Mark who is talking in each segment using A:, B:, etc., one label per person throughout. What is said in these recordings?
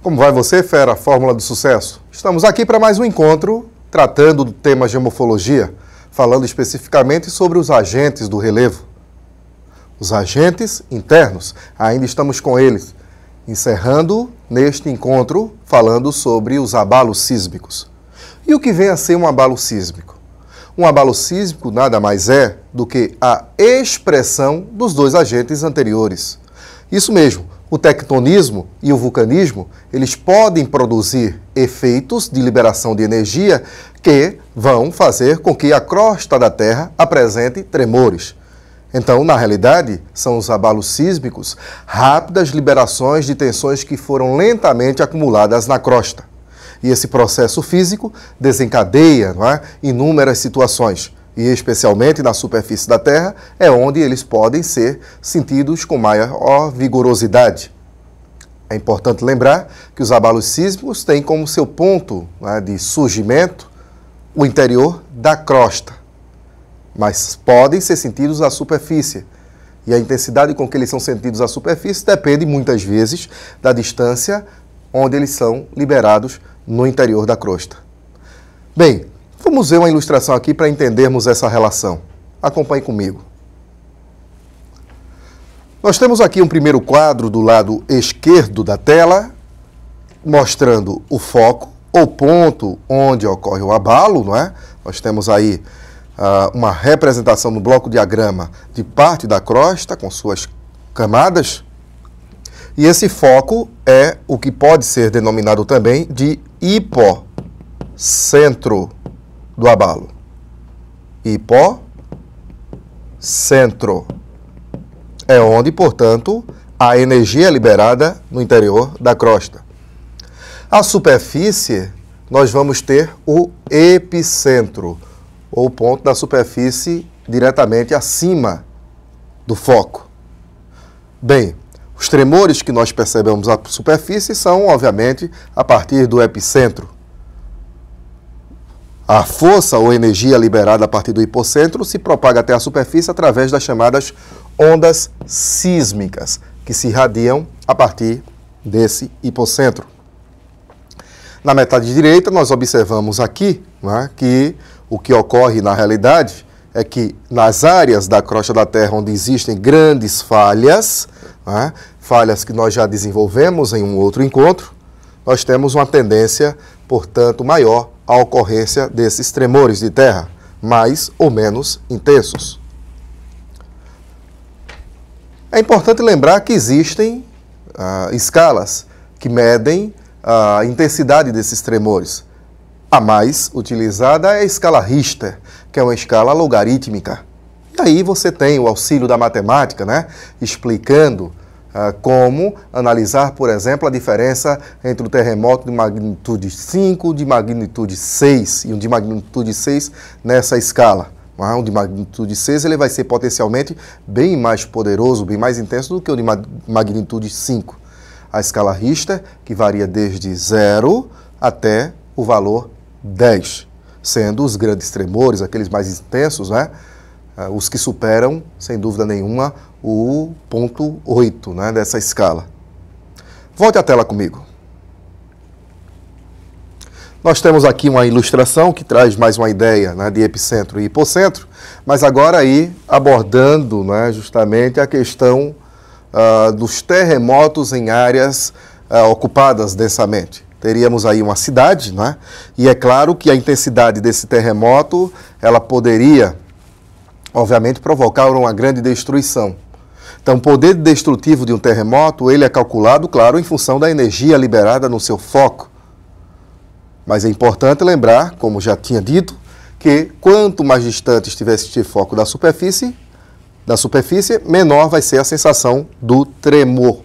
A: Como vai você, fera? Fórmula do Sucesso? Estamos aqui para mais um encontro tratando do tema geomorfologia, falando especificamente sobre os agentes do relevo. Os agentes internos, ainda estamos com eles, encerrando neste encontro falando sobre os abalos sísmicos. E o que vem a ser um abalo sísmico? Um abalo sísmico nada mais é do que a expressão dos dois agentes anteriores. Isso mesmo, o tectonismo e o vulcanismo, eles podem produzir efeitos de liberação de energia que vão fazer com que a crosta da Terra apresente tremores. Então, na realidade, são os abalos sísmicos rápidas liberações de tensões que foram lentamente acumuladas na crosta. E esse processo físico desencadeia, inúmeras situações, e especialmente na superfície da Terra, é onde eles podem ser sentidos com maior vigorosidade. É importante lembrar que os abalos sísmicos têm como seu ponto de surgimento o interior da crosta, mas podem ser sentidos à superfície. E a intensidade com que eles são sentidos à superfície depende muitas vezes da distância onde eles são liberados no interior da crosta. Bem, vamos ver uma ilustração aqui para entendermos essa relação. Acompanhe comigo. Nós temos aqui um primeiro quadro do lado esquerdo da tela, mostrando o foco, ou ponto onde ocorre o abalo, não é? Nós temos aí uma representação no bloco diagrama de parte da crosta com suas camadas. E esse foco é o que pode ser denominado também de hipocentro do abalo. Hipocentro. É onde, portanto, a energia é liberada no interior da crosta. A superfície, nós vamos ter o epicentro, ou ponto da superfície diretamente acima do foco. Bem, os tremores que nós percebemos na superfície são, obviamente, a partir do epicentro. A força ou energia liberada a partir do hipocentro se propaga até a superfície através das chamadas ondas sísmicas, que se irradiam a partir desse hipocentro. Na metade direita, nós observamos aqui que o que ocorre na realidade é que nas áreas da crosta da Terra onde existem grandes falhas, falhas que nós já desenvolvemos em um outro encontro, nós temos uma tendência, portanto, maior à ocorrência desses tremores de terra, mais ou menos intensos. É importante lembrar que existem escalas que medem a intensidade desses tremores. A mais utilizada é a escala Richter, que é uma escala logarítmica. E aí você tem o auxílio da matemática, explicando como analisar, por exemplo, a diferença entre o terremoto de magnitude 5, de magnitude 6 e um de magnitude 6 nessa escala. O de magnitude 6 ele vai ser potencialmente bem mais poderoso, bem mais intenso do que o de magnitude 5. A escala Richter, que varia desde 0 até o valor 10, sendo os grandes tremores, aqueles mais intensos, os que superam, sem dúvida nenhuma, o ponto 8 dessa escala. Volte à tela comigo. Nós temos aqui uma ilustração que traz mais uma ideia de epicentro e hipocentro, mas agora aí abordando justamente a questão dos terremotos em áreas ocupadas densamente. Teríamos aí uma cidade, e é claro que a intensidade desse terremoto, ela poderia, obviamente, provocar uma grande destruição. Então, o poder destrutivo de um terremoto, ele é calculado, claro, em função da energia liberada no seu foco. Mas é importante lembrar, como já tinha dito, que quanto mais distante estiver este foco da superfície, menor vai ser a sensação do tremor,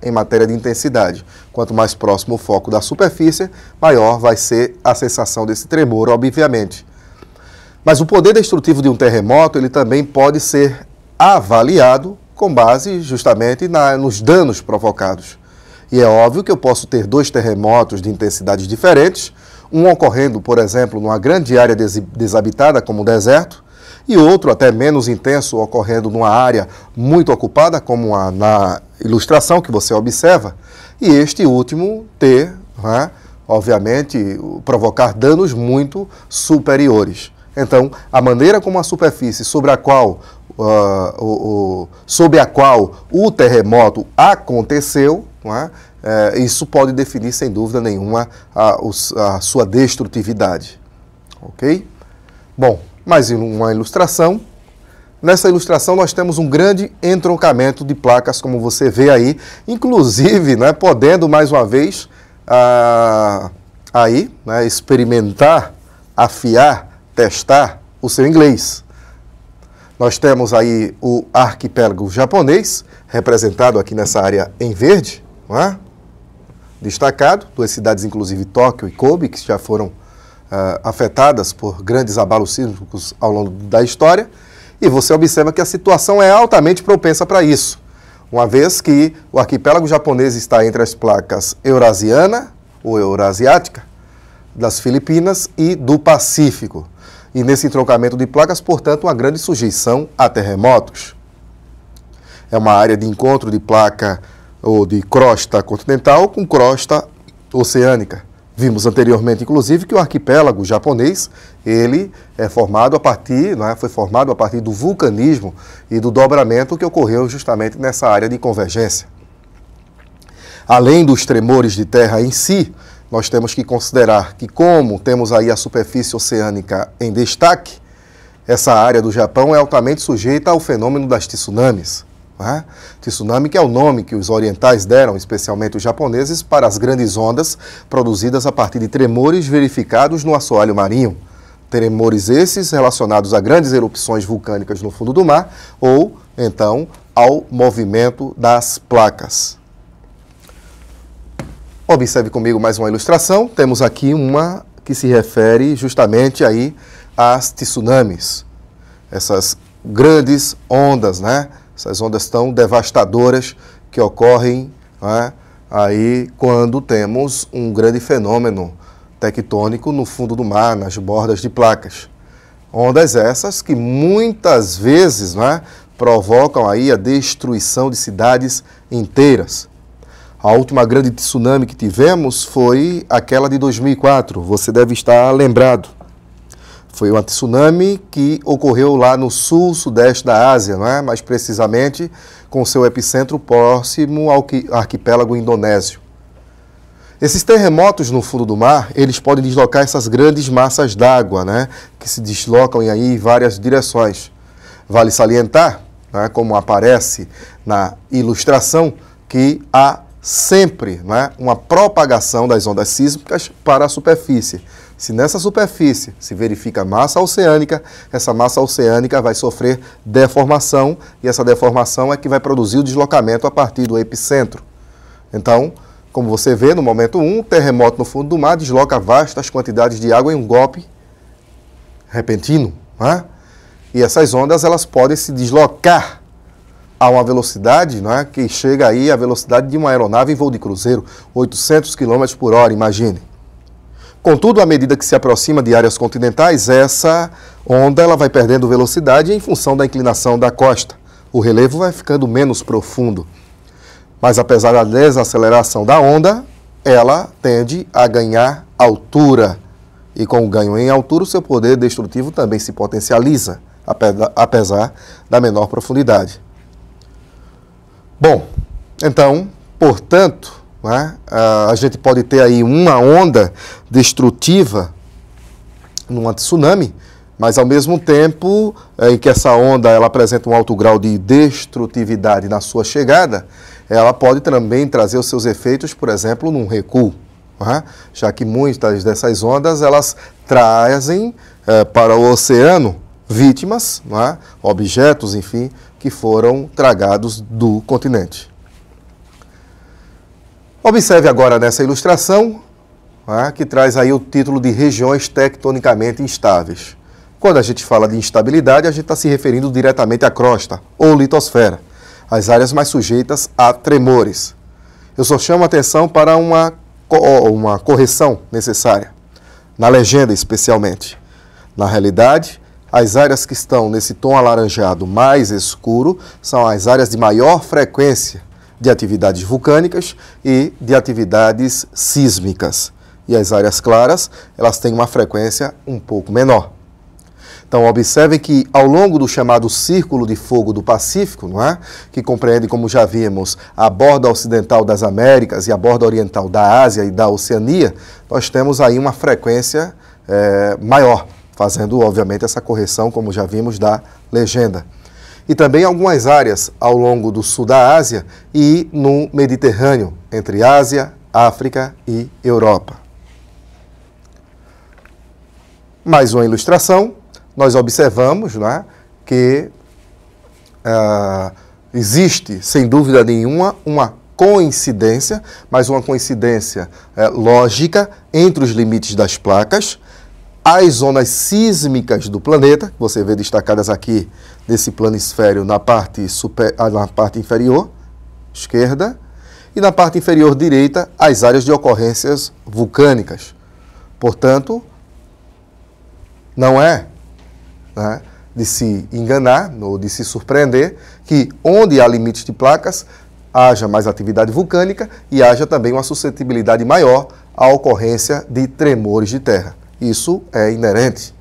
A: em matéria de intensidade. Quanto mais próximo o foco da superfície, maior vai ser a sensação desse tremor, obviamente. Mas o poder destrutivo de um terremoto, ele também pode ser avaliado com base justamente nos danos provocados. E é óbvio que eu posso ter dois terremotos de intensidades diferentes, um ocorrendo, por exemplo, numa grande área desabitada, como o deserto, e outro até menos intenso, ocorrendo numa área muito ocupada, como na ilustração que você observa, e este último ter, né, obviamente, provocar danos muito superiores. Então, a maneira como a superfície sobre a qual o terremoto aconteceu, né, isso pode definir, sem dúvida nenhuma, a sua destrutividade. Ok? Bom, mais uma ilustração. Nessa ilustração nós temos um grande entroncamento de placas, como você vê aí, inclusive, né, podendo mais uma vez aí, né, experimentar, afiar, testar o seu inglês. Nós temos aí o arquipélago japonês, representado aqui nessa área em verde, não é? Destacado, duas cidades inclusive Tóquio e Kobe, que já foram afetadas por grandes abalos sísmicos ao longo da história, e você observa que a situação é altamente propensa para isso, uma vez que o arquipélago japonês está entre as placas eurasiana ou eurasiática, das Filipinas e do Pacífico. E nesse entroncamento de placas, portanto, uma grande sujeição a terremotos. É uma área de encontro de placa ou de crosta continental com crosta oceânica. Vimos anteriormente, inclusive, que o arquipélago japonês, ele é formado a partir, foi formado a partir do vulcanismo e do dobramento que ocorreu justamente nessa área de convergência. Além dos tremores de terra em si, nós temos que considerar que, como temos aí a superfície oceânica em destaque, essa área do Japão é altamente sujeita ao fenômeno das tsunamis. Tsunami, que é o nome que os orientais deram, especialmente os japoneses, para as grandes ondas produzidas a partir de tremores verificados no assoalho marinho. Tremores esses relacionados a grandes erupções vulcânicas no fundo do mar ou, então, ao movimento das placas. Observe comigo mais uma ilustração. Temos aqui uma que se refere justamente aí às tsunamis. Essas grandes ondas, essas ondas tão devastadoras que ocorrem aí quando temos um grande fenômeno tectônico no fundo do mar, nas bordas de placas. Ondas essas que muitas vezes provocam aí a destruição de cidades inteiras. A última grande tsunami que tivemos foi aquela de 2004, você deve estar lembrado. Foi uma tsunami que ocorreu lá no sul-sudeste da Ásia, mais precisamente com seu epicentro próximo ao arquipélago indonésio. Esses terremotos no fundo do mar, eles podem deslocar essas grandes massas d'água, que se deslocam aí em várias direções. Vale salientar, como aparece na ilustração, que há sempre uma propagação das ondas sísmicas para a superfície. Se nessa superfície se verifica massa oceânica, essa massa oceânica vai sofrer deformação e essa deformação é que vai produzir o deslocamento a partir do epicentro. Então, como você vê, no momento 1, o terremoto no fundo do mar desloca vastas quantidades de água em um golpe repentino. E essas ondas elas podem se deslocar a uma velocidade que chega aí à velocidade de uma aeronave em voo de cruzeiro, 800 km por hora, imagine. Contudo, à medida que se aproxima de áreas continentais, essa onda ela vai perdendo velocidade em função da inclinação da costa. O relevo vai ficando menos profundo. Mas apesar da desaceleração da onda, ela tende a ganhar altura. E com o ganho em altura, o seu poder destrutivo também se potencializa, apesar da menor profundidade. Bom, então, portanto, a gente pode ter aí uma onda destrutiva numa tsunami, mas ao mesmo tempo em que essa onda ela apresenta um alto grau de destrutividade na sua chegada, ela pode também trazer os seus efeitos, por exemplo, num recuo, já que muitas dessas ondas elas trazem para o oceano vítimas, objetos, enfim, que foram tragados do continente. Observe agora nessa ilustração, que traz aí o título de regiões tectonicamente instáveis. Quando a gente fala de instabilidade, a gente está se referindo diretamente à crosta ou litosfera, as áreas mais sujeitas a tremores. Eu só chamo a atenção para uma correção necessária, na legenda especialmente. Na realidade, as áreas que estão nesse tom alaranjado mais escuro são as áreas de maior frequência de atividades vulcânicas e de atividades sísmicas. E as áreas claras, elas têm uma frequência um pouco menor. Então, observem que ao longo do chamado Círculo de Fogo do Pacífico, não é? Que compreende, como já vimos, a borda ocidental das Américas e a borda oriental da Ásia e da Oceania, nós temos aí uma frequência maior, fazendo, obviamente, essa correção, como já vimos, da legenda. E também algumas áreas ao longo do sul da Ásia e no Mediterrâneo, entre Ásia, África e Europa. Mais uma ilustração. Nós observamos, né, que existe, sem dúvida nenhuma, uma coincidência, mas uma coincidência lógica entre os limites das placas, as zonas sísmicas do planeta, que você vê destacadas aqui nesse planisfério na parte inferior esquerda, e na parte inferior direita, as áreas de ocorrências vulcânicas. Portanto, não é de se enganar ou de se surpreender que onde há limites de placas haja mais atividade vulcânica e haja também uma suscetibilidade maior à ocorrência de tremores de terra. Isso é inerente.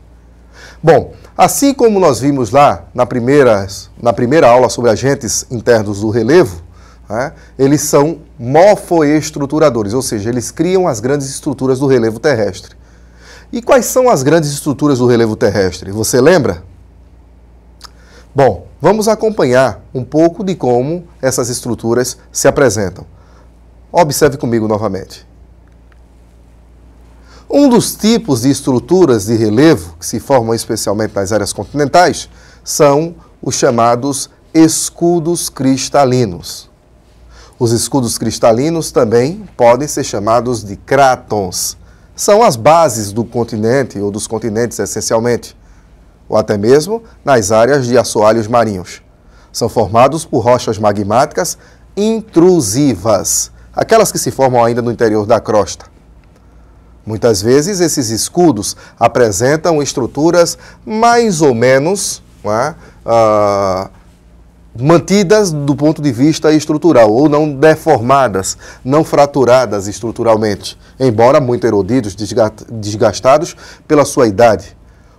A: Bom, assim como nós vimos lá na primeira aula sobre agentes internos do relevo, eles são morfoestruturadores, ou seja, eles criam as grandes estruturas do relevo terrestre. E quais são as grandes estruturas do relevo terrestre? Você lembra? Bom, vamos acompanhar um pouco de como essas estruturas se apresentam. Observe comigo novamente. Um dos tipos de estruturas de relevo, que se formam especialmente nas áreas continentais, são os chamados escudos cristalinos. Os escudos cristalinos também podem ser chamados de crátons. São as bases do continente ou dos continentes, essencialmente, ou até mesmo nas áreas de assoalhos marinhos. São formados por rochas magmáticas intrusivas, aquelas que se formam ainda no interior da crosta. Muitas vezes, esses escudos apresentam estruturas mais ou menos mantidas do ponto de vista estrutural, ou não deformadas, não fraturadas estruturalmente, embora muito erodidos, desgastados pela sua idade.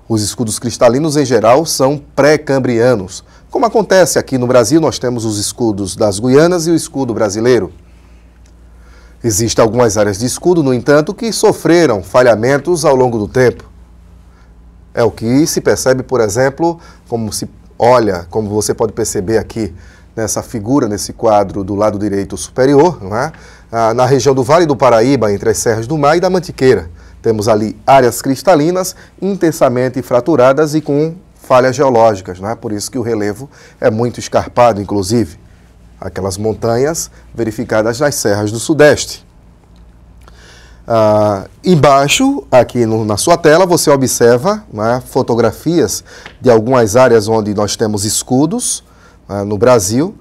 A: Os escudos cristalinos, em geral, são pré-cambrianos. Como acontece aqui no Brasil, nós temos os escudos das Guianas e o escudo brasileiro. Existem algumas áreas de escudo, no entanto, que sofreram falhamentos ao longo do tempo. É o que se percebe, por exemplo, como você pode perceber aqui nessa figura, nesse quadro do lado direito superior, não é? Na região do Vale do Paraíba, entre as Serras do Mar e da Mantiqueira. Temos ali áreas cristalinas intensamente fraturadas e com falhas geológicas, não é? Por isso que o relevo é muito escarpado, inclusive. Aquelas montanhas verificadas nas serras do Sudeste. Embaixo, aqui na sua tela, você observa fotografias de algumas áreas onde nós temos escudos no Brasil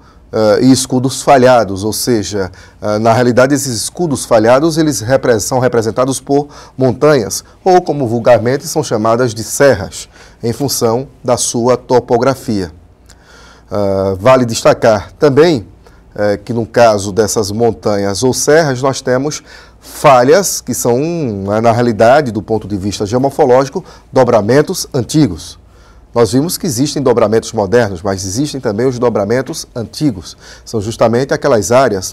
A: e escudos falhados, ou seja, na realidade esses escudos falhados eles são representados por montanhas, ou como vulgarmente são chamadas de serras, em função da sua topografia. Vale destacar também que no caso dessas montanhas ou serras nós temos falhas que são, na realidade, do ponto de vista geomorfológico, dobramentos antigos. Nós vimos que existem dobramentos modernos, mas existem também os dobramentos antigos. São justamente aquelas áreas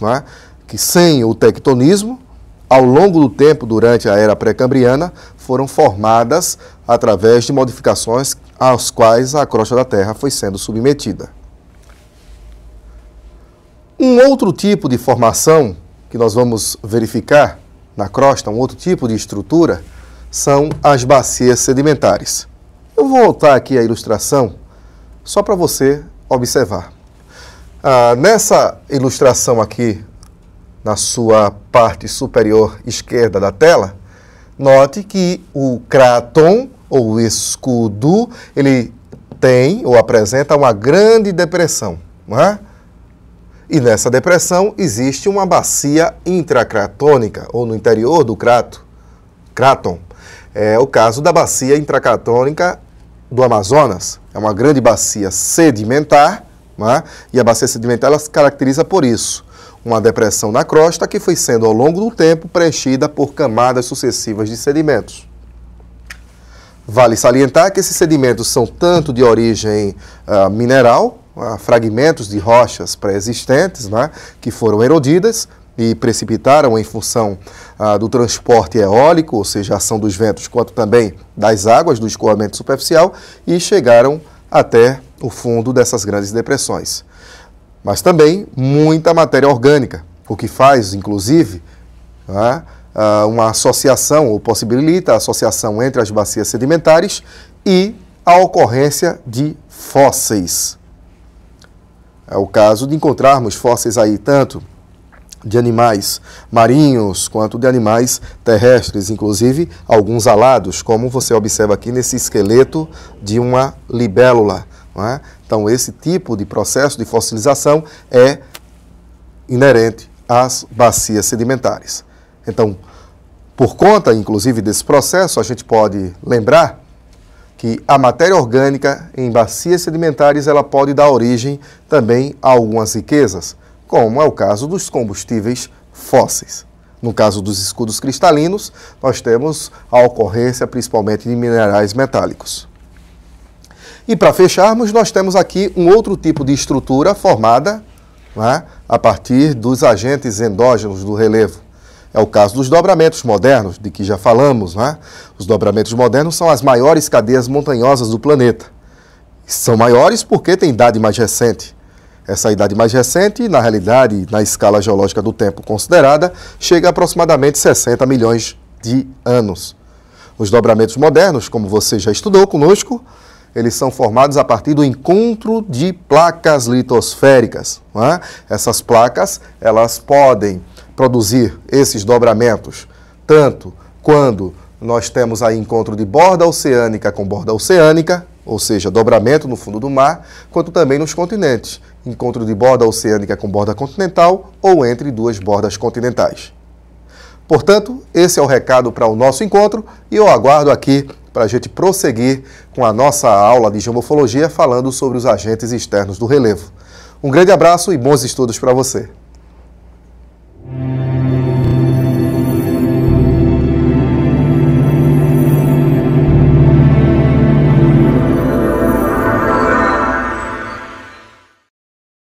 A: que, sem o tectonismo, ao longo do tempo, durante a era pré-cambriana, foram formadas através de modificações às quais a crosta da Terra foi sendo submetida. Um outro tipo de formação que nós vamos verificar na crosta, um outro tipo de estrutura, são as bacias sedimentares. Eu vou voltar aqui à ilustração só para você observar. Nessa ilustração aqui, na sua parte superior esquerda da tela, note que o cráton, ou o escudo, ele tem ou apresenta uma grande depressão, não é? E nessa depressão existe uma bacia intracratônica, ou no interior do cráton. É o caso da bacia intracratônica do Amazonas. É uma grande bacia sedimentar, não é? E a bacia sedimentar ela se caracteriza por isso. uma depressão na crosta que foi sendo ao longo do tempo preenchida por camadas sucessivas de sedimentos. Vale salientar que esses sedimentos são tanto de origem mineral, fragmentos de rochas pré-existentes, né, que foram erodidas e precipitaram em função do transporte eólico, ou seja, a ação dos ventos, quanto também das águas do escoamento superficial, e chegaram até o fundo dessas grandes depressões. Mas também muita matéria orgânica, o que faz, inclusive, uma associação, ou possibilita a associação entre as bacias sedimentares e a ocorrência de fósseis. É o caso de encontrarmos fósseis aí tanto de animais marinhos quanto de animais terrestres, inclusive alguns alados, como você observa aqui nesse esqueleto de uma libélula. Não é? Então, esse tipo de processo de fossilização é inerente às bacias sedimentares. Então, por conta, inclusive, desse processo, a gente pode lembrar que a matéria orgânica em bacias sedimentares ela pode dar origem também a algumas riquezas, como é o caso dos combustíveis fósseis. No caso dos escudos cristalinos, nós temos a ocorrência principalmente de minerais metálicos. E para fecharmos, nós temos aqui um outro tipo de estrutura formada, né, a partir dos agentes endógenos do relevo. É o caso dos dobramentos modernos, de que já falamos, né? Os dobramentos modernos são as maiores cadeias montanhosas do planeta. São maiores porque têm idade mais recente. Essa idade mais recente, na realidade, na escala geológica do tempo considerada, chega a aproximadamente 60 milhões de anos. Os dobramentos modernos, como você já estudou conosco, eles são formados a partir do encontro de placas litosféricas. Não é? Essas placas, elas podem produzir esses dobramentos, tanto quando nós temos aí encontro de borda oceânica com borda oceânica, ou seja, dobramento no fundo do mar, quanto também nos continentes, encontro de borda oceânica com borda continental ou entre duas bordas continentais. Portanto, esse é o recado para o nosso encontro e eu aguardo aqui para a gente prosseguir com a nossa aula de geomorfologia falando sobre os agentes externos do relevo. Um grande abraço e bons estudos para você.